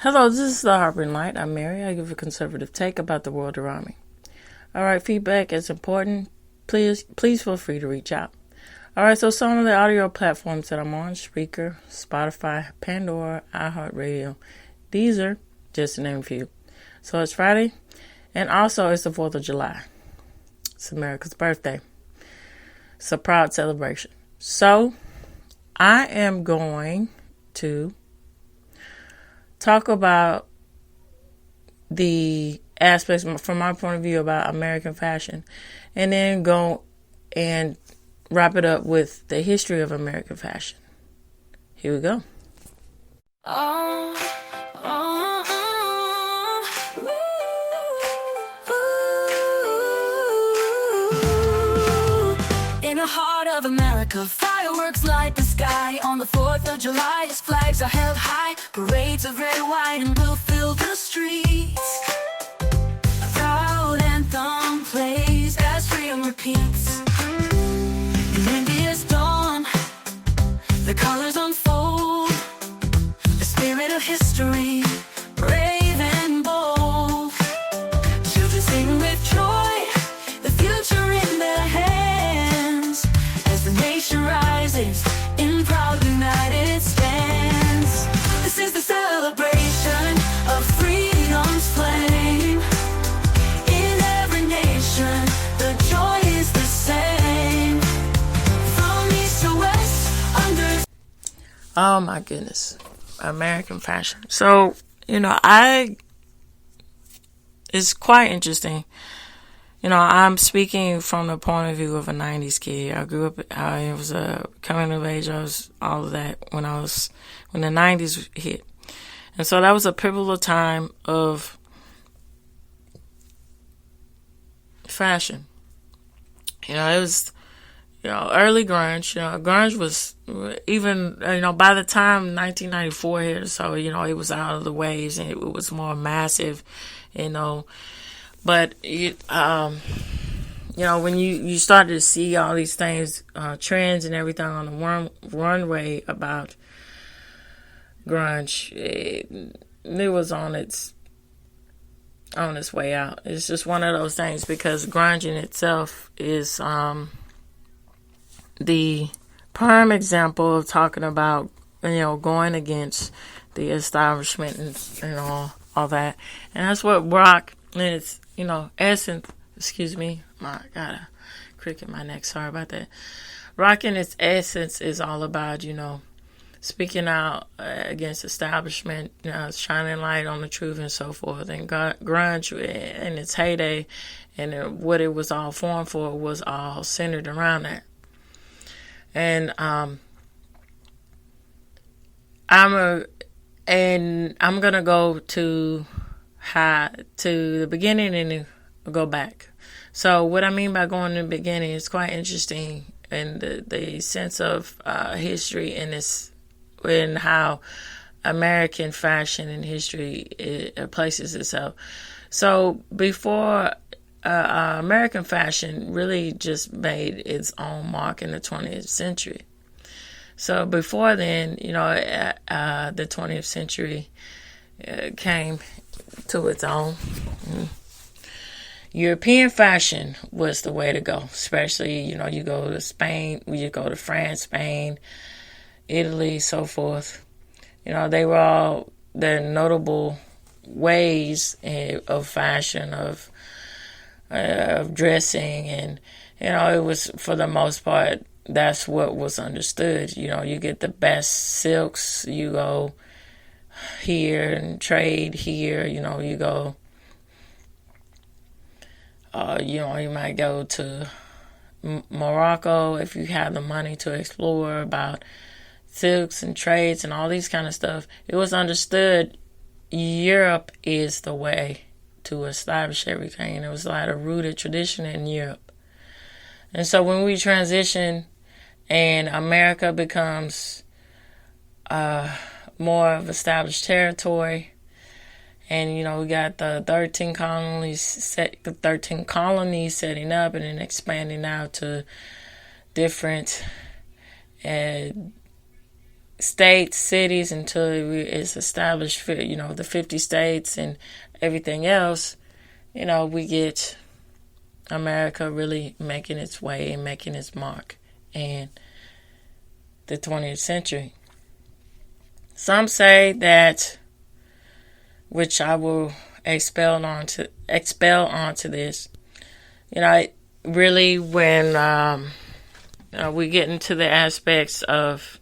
Hello, this is the Harper Light. I'm Mary. I give a conservative take about the world around me. Alright, feedback is important. Please feel free to reach out. Alright, so some of the audio platforms that I'm on: Spreaker, Spotify, Pandora, iHeartRadio, Deezer, just to name a few. So it's Friday, and also it's the 4th of July. It's America's birthday. It's a proud celebration. So I am going to talk about the aspects from my point of view about American fashion, and then go and wrap it up with the history of American fashion. Here we go. In the heart of America, fireworks light the sky. On the 4th of July, its flags are held high. Parades of red, white, and blue fill the streets. A proud anthem plays as freedom repeats. In India's dawn, the colors unfold. The spirit of history, brave and bold. Children sing with joy, the future in their hands. As the nation rises, in proud united stands. This is the celebration of freedom's flame. In every nation, the joy is the same. From east to west, under... Oh my goodness. American fashion. So, it's quite interesting. I'm speaking from the point of view of a 90s kid. I grew up, I was coming of age, I was all of that when the 90s hit. And so that was a pivotal time of fashion. It was, early grunge. Grunge was even, by the time 1994 hit, so, it was out of the waves and it was more massive, But when you started to see all these things, trends and everything on the runway about grunge, it was on its way out. It's just one of those things, because grunge in itself is the prime example of talking about going against the establishment and all that, and that's what rock in its essence. Excuse me, I got a crick in my neck. Sorry about that. Rock in its essence is all about speaking out against establishment, shining light on the truth and so forth. And grunge in its heyday and what it was all formed for was all centered around that. And I'm gonna go to the beginning and go back. So what I mean by going to the beginning is quite interesting, in the sense of history and how American fashion and history places itself. So before American fashion really just made its own mark in the 20th century. So before then, the 20th century came to its own. European fashion was the way to go, especially, you go to Spain, you go to France, Spain, Italy, so forth. They were all their notable ways of fashion, of dressing, and, it was, for the most part, that's what was understood. You get the best silks, you go here and trade here, you go, you might go to Morocco if you have the money to explore about silks and trades and all these kind of stuff. It was understood Europe is the way to establish everything, and it was a lot of rooted tradition in Europe. And so when we transition and America becomes more of established territory, and we got the 13 colonies setting up and then expanding out to different states, cities until it's established for, the 50 states and everything else, we get America really making its way and making its mark in the 20th century. Some say that, which I will expel onto this, really when we get into the aspects of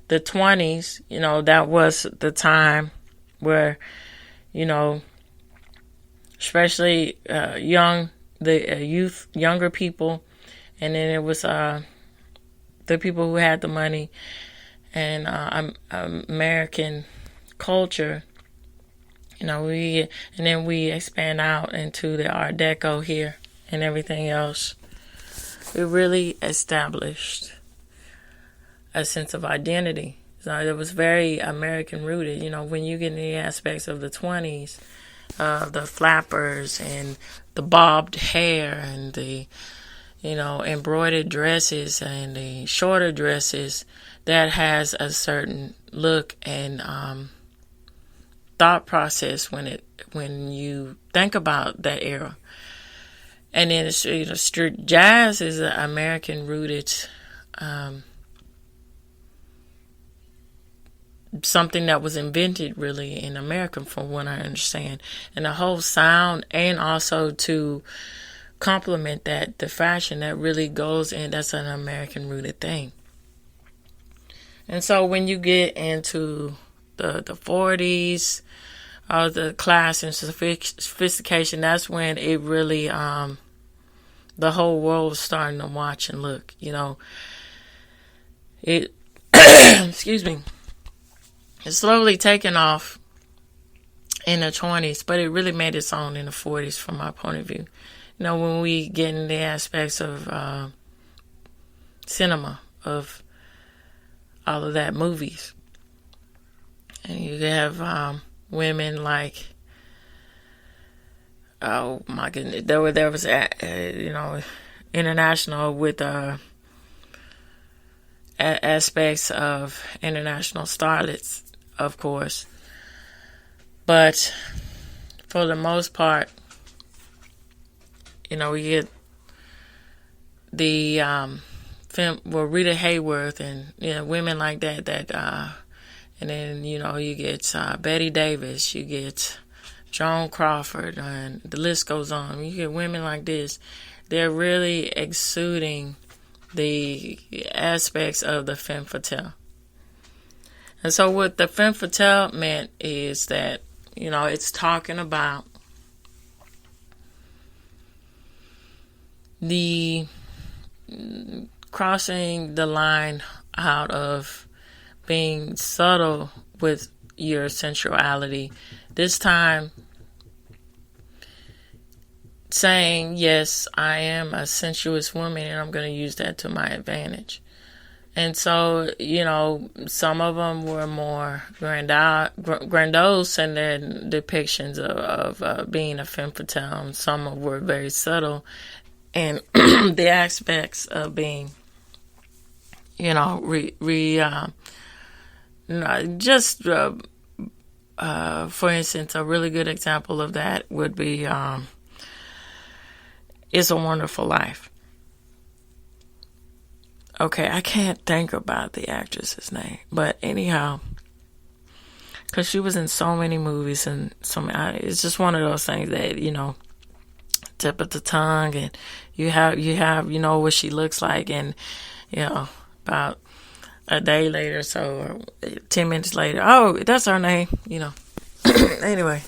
the 20s, that was the time where, especially younger people, and then it was the people who had the money, and American culture. And then we expand out into the Art Deco here and everything else. We really established a sense of identity. So it was very American rooted. When you get in the aspects of the 20s, the flappers and the bobbed hair and the, embroidered dresses and the shorter dresses, that has a certain look and thought process when you think about that era. And then street jazz is an American rooted something that was invented really in America, from what I understand. And the whole sound, and also to complement that, the fashion that really goes in, that's an American rooted thing. And so when you get into the 40s, the class and sophistication, that's when it really, the whole world was starting to watch and look, It, excuse me, it's slowly taken off in the 20s, but it really made its own in the 40s from my point of view. When we get in the aspects of cinema, of all of that, movies. And you have women like, oh my goodness, there was international with aspects of international starlets, of course. But for the most part, we get the Rita Hayworth and women like that and then you get Betty Davis, you get Joan Crawford, and the list goes on. You get women like this. They're really exuding the aspects of the femme fatale. And so what the femme fatale meant is that, it's talking about the crossing the line out of being subtle with your sensuality. This time saying, yes, I am a sensuous woman and I'm going to use that to my advantage. And so, some of them were more grandiose in their depictions of being a femme fatale, and some were very subtle in the aspects of being, for instance, a really good example of that would be It's a Wonderful Life. Okay, I can't think about the actress's name, but anyhow, because she was in so many movies and it's just one of those things that tip of the tongue, and you have what she looks like, and about a day later, so or 10 minutes later, oh, that's her name, Anyway,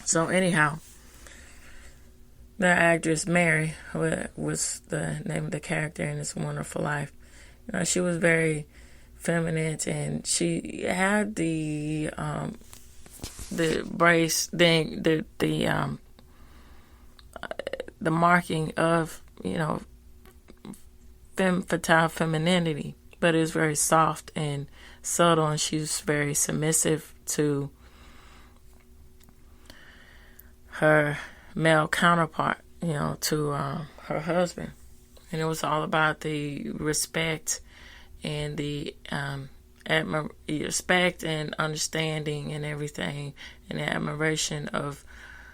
so anyhow. The actress Mary was the name of the character in It's a Wonderful Life. She was very feminine, and she had the brace, the marking of femme fatale femininity, but it was very soft and subtle, and she was very submissive to her male counterpart, to her husband. And it was all about the respect and the respect and understanding and everything, and the admiration of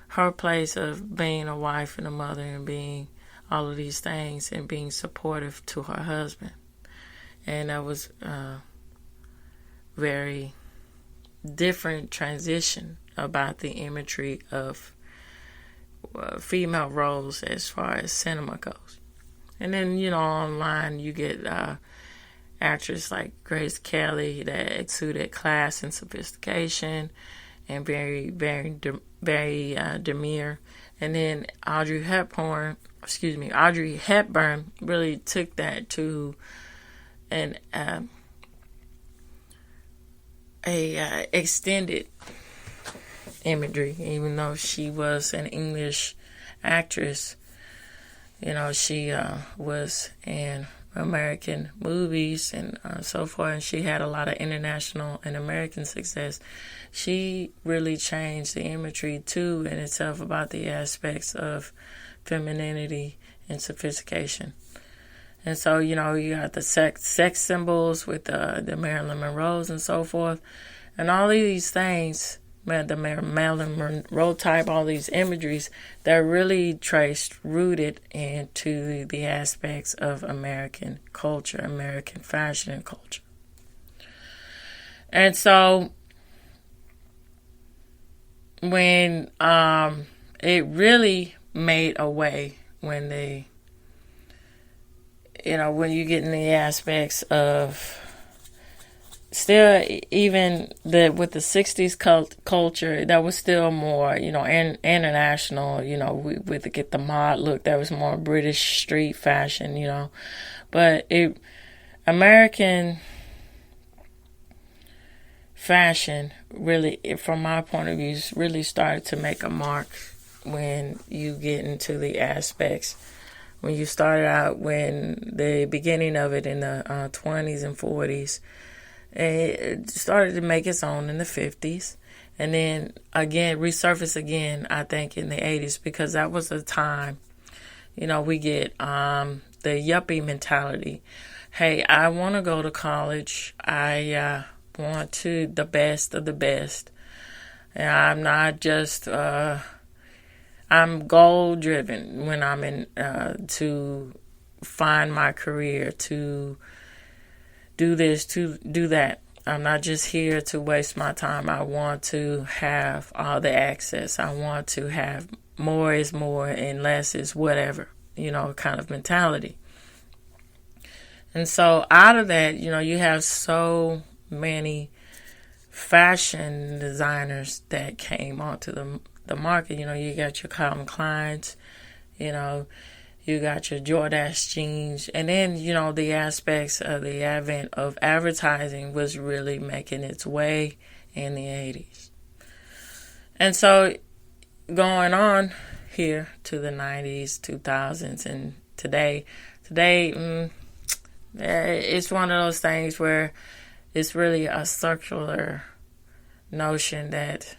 her place of being a wife and a mother and being all of these things and being supportive to her husband. And that was very different transition about the imagery of female roles as far as cinema goes. And then, online you get actors like Grace Kelly that exuded class and sophistication and very, very, very demure. And then Audrey Hepburn really took that to an extended imagery. Even though she was an English actress, she was in American movies and so forth, and she had a lot of international and American success. She really changed the imagery too in itself about the aspects of femininity and sophistication. And so, you got the sex symbols with the Marilyn Monroes and so forth, and all of these things, the Marilyn Monroe type, all these imageries that really rooted into the aspects of American culture, American fashion and culture. And so when it really made a way when when you get in the aspects of still, even with the 60s culture, that was still more, international, we get the mod look, that was more British street fashion, but American fashion really, from my point of view, really started to make a mark when you get into the aspects. When you started out, when the beginning of it in the 20s and 40s, it started to make its own in the 50s. And then again, resurface again, I think, in the 80s, because that was the time, we get the yuppie mentality. Hey, I want to go to college. I want the best of the best. And I'm not just... I'm goal driven when I'm in to find my career, to do this, to do that. I'm not just here to waste my time. I want to have all the access. I want to have more is more and less is whatever, kind of mentality. And so out of that, you have so many fashion designers that came onto the market. You got your Calvin Kleins, you got your Jordache jeans, and then, the aspects of the advent of advertising was really making its way in the 80s. And so going on here to the 90s, 2000s, and today, it's one of those things where it's really a circular notion that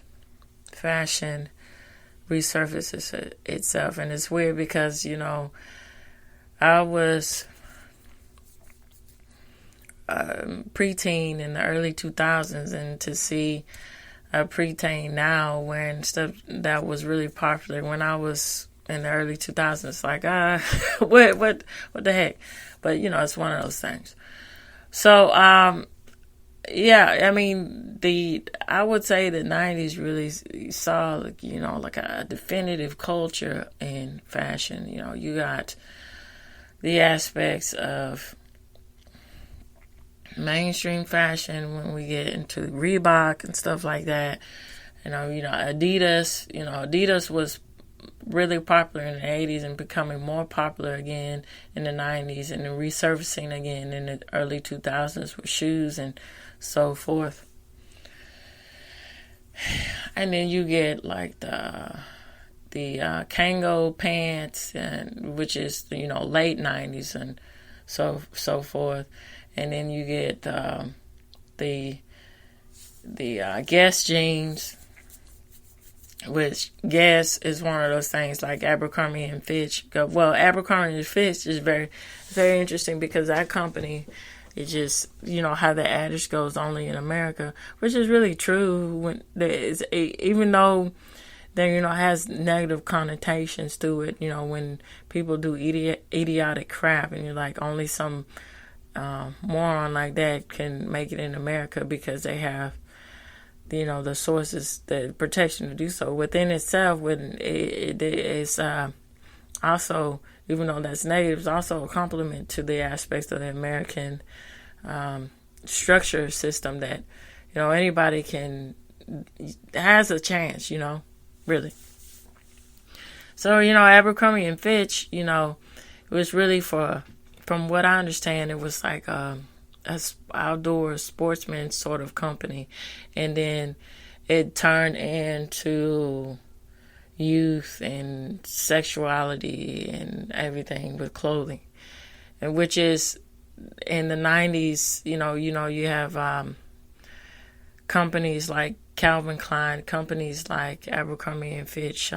fashion resurfaces itself. And it's weird because, I was preteen in the early 2000s, and to see a preteen now wearing stuff that was really popular when I was in the early 2000s, like, what the heck? But, it's one of those things. So, yeah, I mean, I would say the 90s really saw, like a definitive culture in fashion. You got the aspects of mainstream fashion when we get into Reebok and stuff like that. Adidas, Adidas was really popular in the 80s and becoming more popular again in the 90s, and then resurfacing again in the early 2000s with shoes and so forth. And then you get like the Kango pants, and which is late 90s and so forth. And then you get the Guess jeans, which Guess is one of those things like Abercrombie and Fitch. Well, Abercrombie and Fitch is very, very interesting because that company It's just, how the adage goes, only in America, which is really true. When there is even though there, has negative connotations to it, when people do idiotic crap, and you're like, only some moron like that can make it in America because they have, the sources, the protection to do so. Within itself, it's also, even though that's negative, it's also a compliment to the aspects of the American structure system that, anybody has a chance, really. So, Abercrombie and Fitch, it was really from what I understand, it was like a outdoor sportsman sort of company. And then it turned into youth and sexuality and everything with clothing, and which is in the 90s. You have companies like Calvin Klein, companies like Abercrombie and Fitch,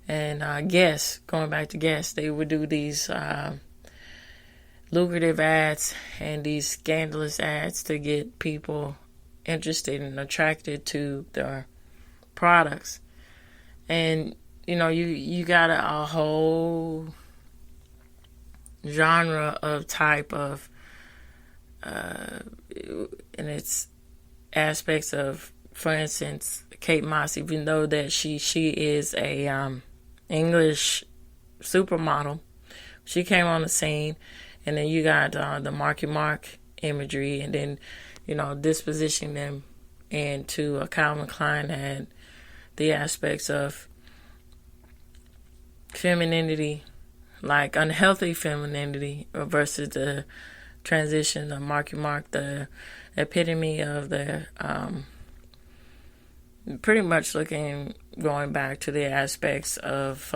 and Guess. Going back to Guess, they would do these lucrative ads and these scandalous ads to get people interested and attracted to their products. And, you got a whole genre of type of, in its aspects of, for instance, Kate Moss, even though that she is a English supermodel, she came on the scene, and then you got the Marky Mark imagery, and then, dispositioning them into a Calvin Klein had the aspects of femininity, like unhealthy femininity, versus the transition of Marky Mark, the epitome of the pretty much going back to the aspects of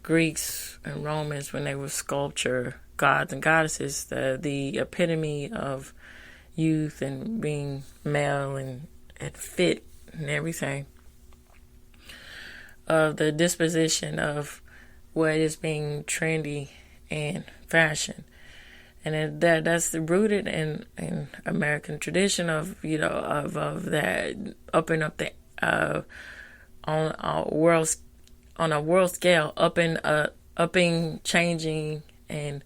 Greeks and Romans when they were sculpture gods and goddesses, the epitome of youth and being male and fit and everything, of the disposition of what is being trendy and fashion. And that's rooted in American tradition of that upping up the on a world scale, upping, changing, and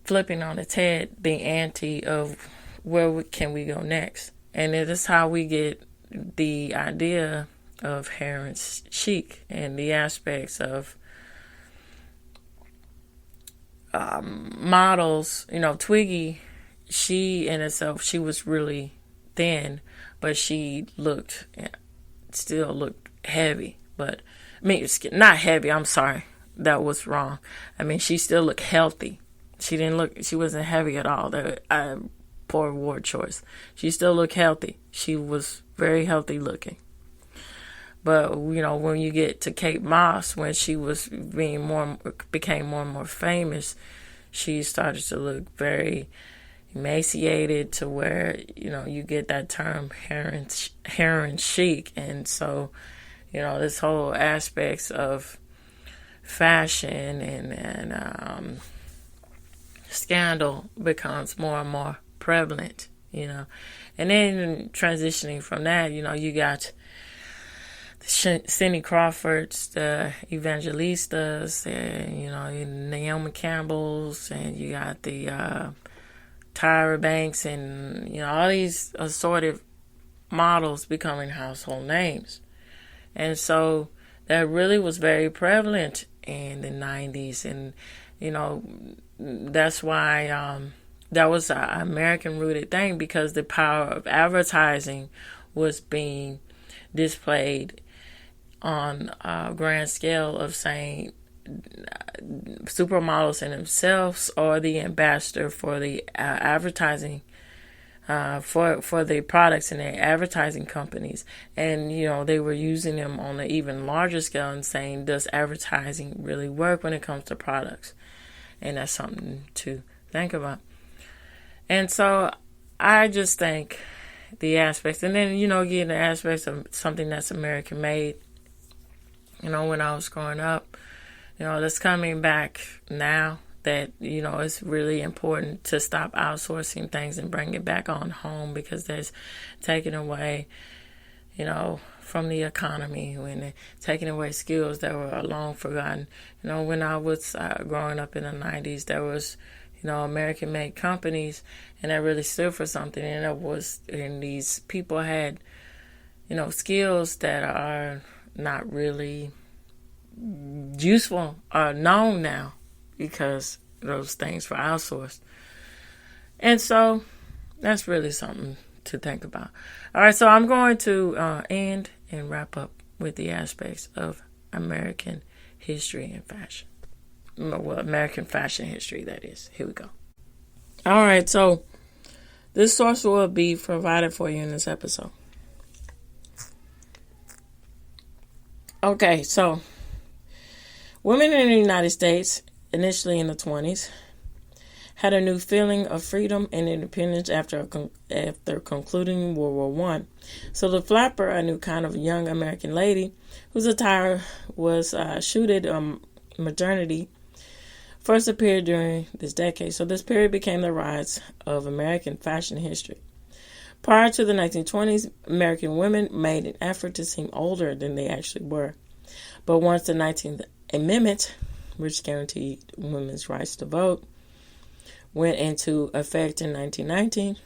flipping on its head the ante of where can we go next. And it is how we get the idea of hair and chic and the aspects of models. Twiggy, she in herself, she was really thin, but she still looked heavy. But not heavy, I'm sorry, that was wrong. She still looked healthy. She wasn't heavy at all. Poor word choice. She still looked healthy. She was very healthy looking. But, when you get to Kate Moss, when she became more and more famous, she started to look very emaciated, to where, you get that term hair and chic. And so, this whole aspects of fashion and scandal becomes more and more prevalent, And then transitioning from that, you got Cindy Crawfords, the Evangelistas, and, Naomi Campbell's, and you got the Tyra Banks, and, all these assorted models becoming household names. And so that really was very prevalent in the 90s. And, that's why that was an American-rooted thing, because the power of advertising was being displayed on a grand scale of saying supermodels in themselves are the ambassador for the advertising, for the products and their advertising companies. And, they were using them on an even larger scale and saying, does advertising really work when it comes to products? And that's something to think about. And so I just think the aspects, and then, getting the aspects of something that's American made. When I was growing up, that's coming back now. that, it's really important to stop outsourcing things and bring it back on home, because that's taking away, from the economy, when they're taking away skills that were long forgotten. When I was growing up in the 90s, there was, American-made companies, and that really stood for something. And these people had, skills that are not really useful or known now, because those things were outsourced. And so that's really something to think about. All right, so I'm going to end and wrap up with the aspects of American history and fashion. Well, American fashion history, that is. Here we go. All right, so this source will be provided for you in this episode. Okay, so women in the United States, initially in the 20s, had a new feeling of freedom and independence after concluding World War One. So the flapper, a new kind of young American lady whose attire was suited modernity, first appeared during this decade. So this period became the rise of American fashion history. Prior to the 1920s, American women made an effort to seem older than they actually were. But once the 19th Amendment, which guaranteed women's rights to vote, went into effect in 1919,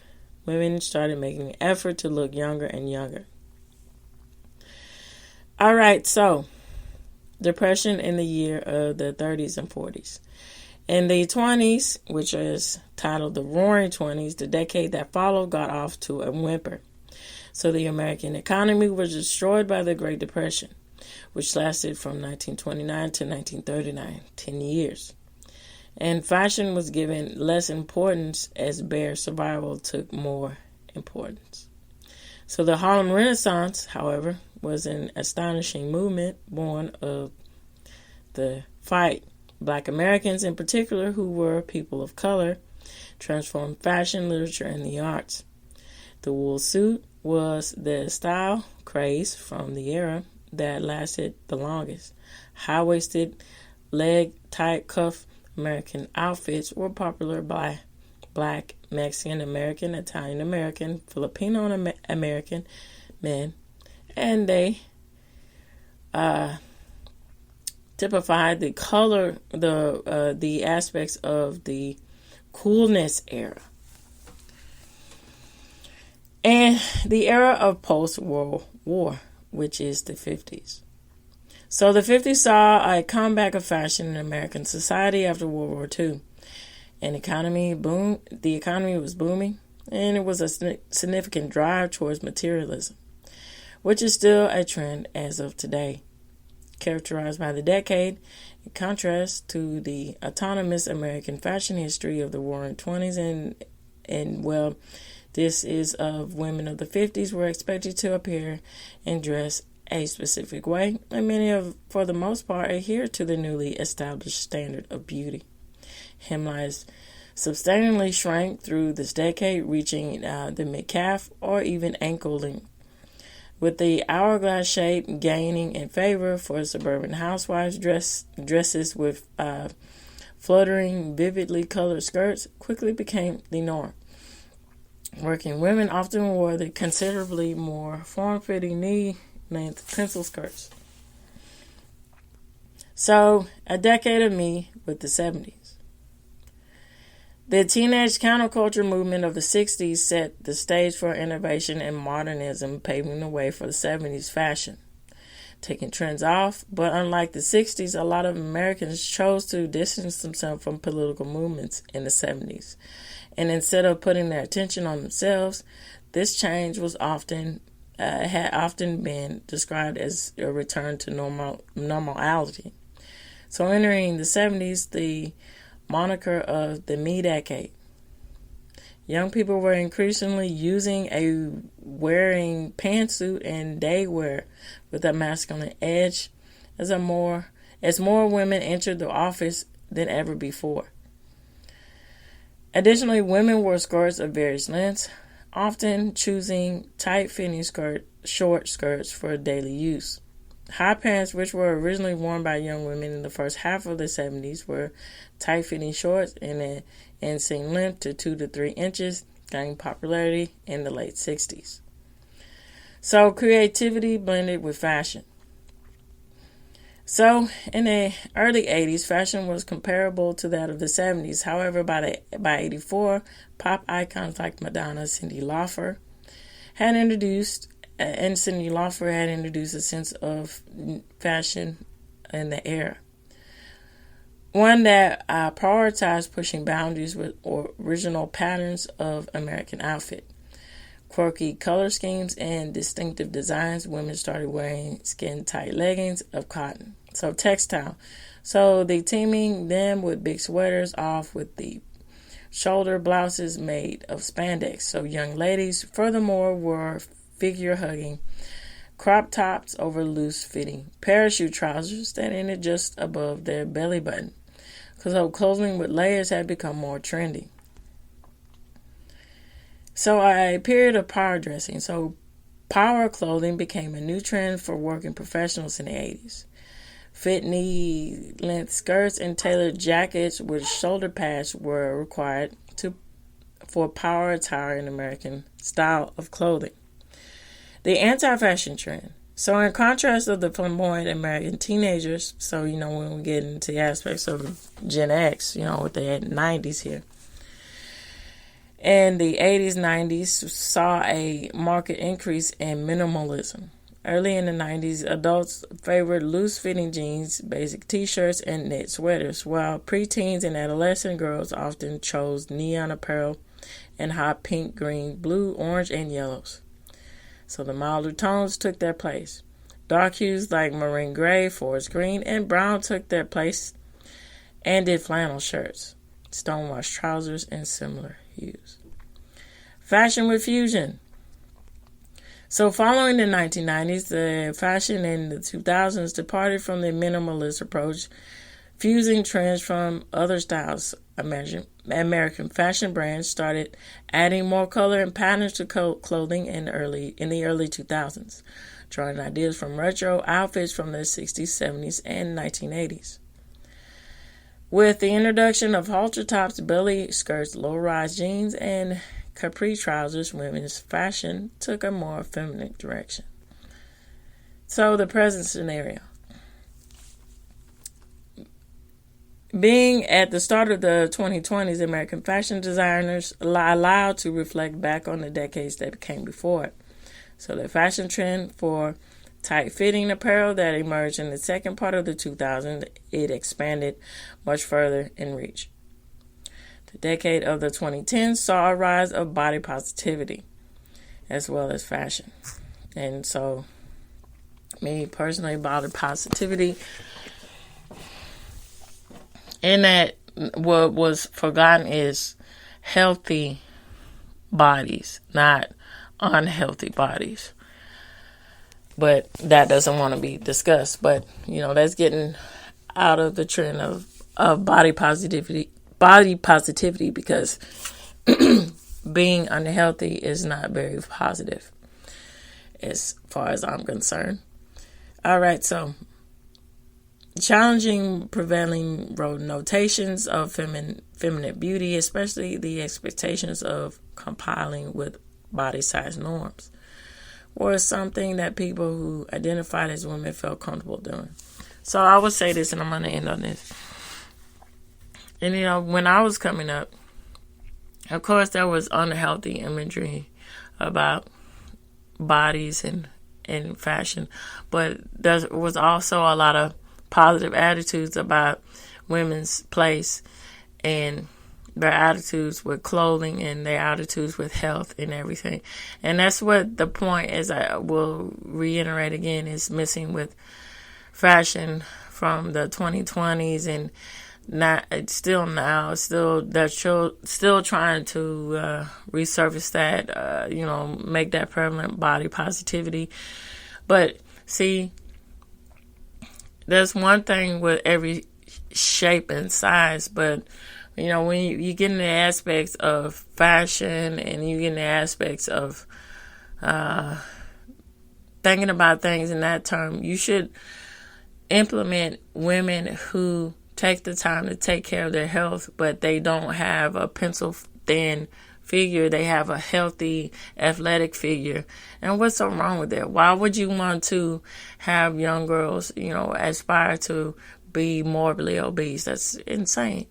women started making an effort to look younger and younger. All right, so Depression in the year of the 30s and 40s. In the 20s, which is titled the Roaring 20s, the decade that followed got off to a whimper. So the American economy was destroyed by the Great Depression, which lasted from 1929 to 1939, 10 years. And fashion was given less importance as bare survival took more importance. So the Harlem Renaissance, however, was an astonishing movement born of the fight. Black Americans in particular, who were people of color, transformed fashion, literature, and the arts. The wool suit was the style craze from the era that lasted the longest. High-waisted, leg-tight cuff American outfits were popular by Black, Mexican American, Italian American, Filipino American men, and they typified the color, the aspects of the coolness era and the era of post-World War, which is the 50s. So the 50s saw a comeback of fashion in American society after World War II. The economy was booming, and it was a significant drive towards materialism, which is still a trend as of today. Characterized by the decade, in contrast to the autonomous American fashion history of the Roaring 20s, and this is of women of the 50s were expected to appear and dress a specific way, and many for the most part, adhere to the newly established standard of beauty. Hemlines substantially shrank through this decade, reaching the mid-calf or even ankle length, with the hourglass shape gaining in favor for suburban housewives. Dresses with fluttering, vividly colored skirts quickly became the norm. Working women often wore the considerably more form-fitting knee-length pencil skirts. So, a decade of me with the 70s. The teenage counterculture movement of the 60s set the stage for innovation and modernism, paving the way for the 70s fashion, taking trends off. But unlike the 60s, a lot of Americans chose to distance themselves from political movements in the 70s. And instead of putting their attention on themselves, this change was had often been described as a return to normality. So entering the 70s, the moniker of the Me Decade. Young people were increasingly wearing pantsuit and day wear with a masculine edge as more women entered the office than ever before. Additionally, women wore skirts of various lengths, often choosing tight-fitting short skirts for daily use. High pants, which were originally worn by young women in the first half of the 70s, were tight-fitting shorts and an inseam length to 2 to 3 inches, gained popularity in the late 60s. So creativity blended with fashion. So in the early 80s, fashion was comparable to that of the 70s. However, by 84, pop icons like Madonna, Cyndi Lauper had introduced a sense of fashion in the era. One that prioritized pushing boundaries with original patterns of American outfit. Quirky color schemes and distinctive designs, women started wearing skin-tight leggings of cotton. So textile. So they teaming them with big sweaters off with the shoulder blouses made of spandex. So young ladies, furthermore, wore figure-hugging crop tops over loose-fitting parachute trousers that ended just above their belly button. So clothing with layers had become more trendy. So a period of power dressing. So power clothing became a new trend for working professionals in the 80s. Fit knee-length skirts and tailored jackets with shoulder pads were required for power attire in American style of clothing. The anti-fashion trend. So in contrast of the flamboyant American teenagers, so when we get into the aspects of Gen X, with the 90s here. And the 80s, 90s saw a marked increase in minimalism. Early in the 90s, adults favored loose-fitting jeans, basic t-shirts, and knit sweaters, while preteens and adolescent girls often chose neon apparel and hot pink, green, blue, orange, and yellows. So the milder tones took their place. Dark hues like marine gray, forest green, and brown took their place, and did flannel shirts, stonewashed trousers, and similar hues. Fashion with fusion. So following the 1990s, the fashion in the 2000s departed from the minimalist approach, fusing trends from other styles. American fashion brands started adding more color and patterns to clothing in the early 2000s, drawing ideas from retro outfits from the 60s, 70s, and 1980s. With the introduction of halter tops, belly skirts, low-rise jeans, and capri trousers, women's fashion took a more feminine direction. So the present scenario. Being at the start of the 2020s, American fashion designers allowed to reflect back on the decades that came before it. So the fashion trend for tight-fitting apparel that emerged in the second part of the 2000s, it expanded much further in reach. The decade of the 2010s saw a rise of body positivity as well as fashion. And so, me personally, body positivity, in that what was forgotten is healthy bodies, not unhealthy bodies. But that doesn't want to be discussed. But, that's getting out of the trend of body positivity because being unhealthy is not very positive as far as I'm concerned. All right, so challenging prevailing road notations of feminine beauty, especially the expectations of compiling with body size norms, was something that people who identified as women felt comfortable doing. So I would say this, and I'm going to end on this. And, when I was coming up, of course, there was unhealthy imagery about bodies and fashion. But there was also a lot of positive attitudes about women's place and their attitudes with clothing and their attitudes with health and everything. And that's what the point, as I will reiterate again, is missing with fashion from the 2020s and not still now, they're still trying to resurface that, make that prevalent body positivity. But see, there's one thing with every shape and size, but when you get in the aspects of fashion and you get in the aspects of thinking about things in that term, you should implement women who take the time to take care of their health, but they don't have a pencil thin figure. They have a healthy, athletic figure. And what's so wrong with that? Why would you want to have young girls, aspire to be morbidly obese? That's insane.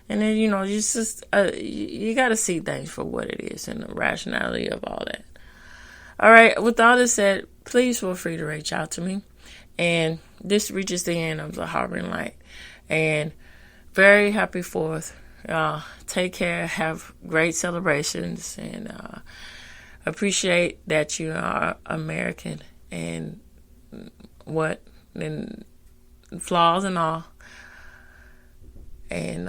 And then, you just you got to see things for what it is and the rationality of all that. All right. With all this said, please feel free to reach out to me. And this reaches the end of the Harboring Light. And very happy 4th. Take care. Have great celebrations. And appreciate that you are American. And and flaws and all. And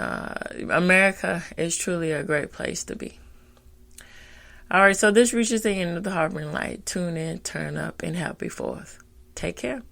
America is truly a great place to be. All right, so this reaches the end of the Harboring Light. Tune in, turn up, and happy 4th. Take care.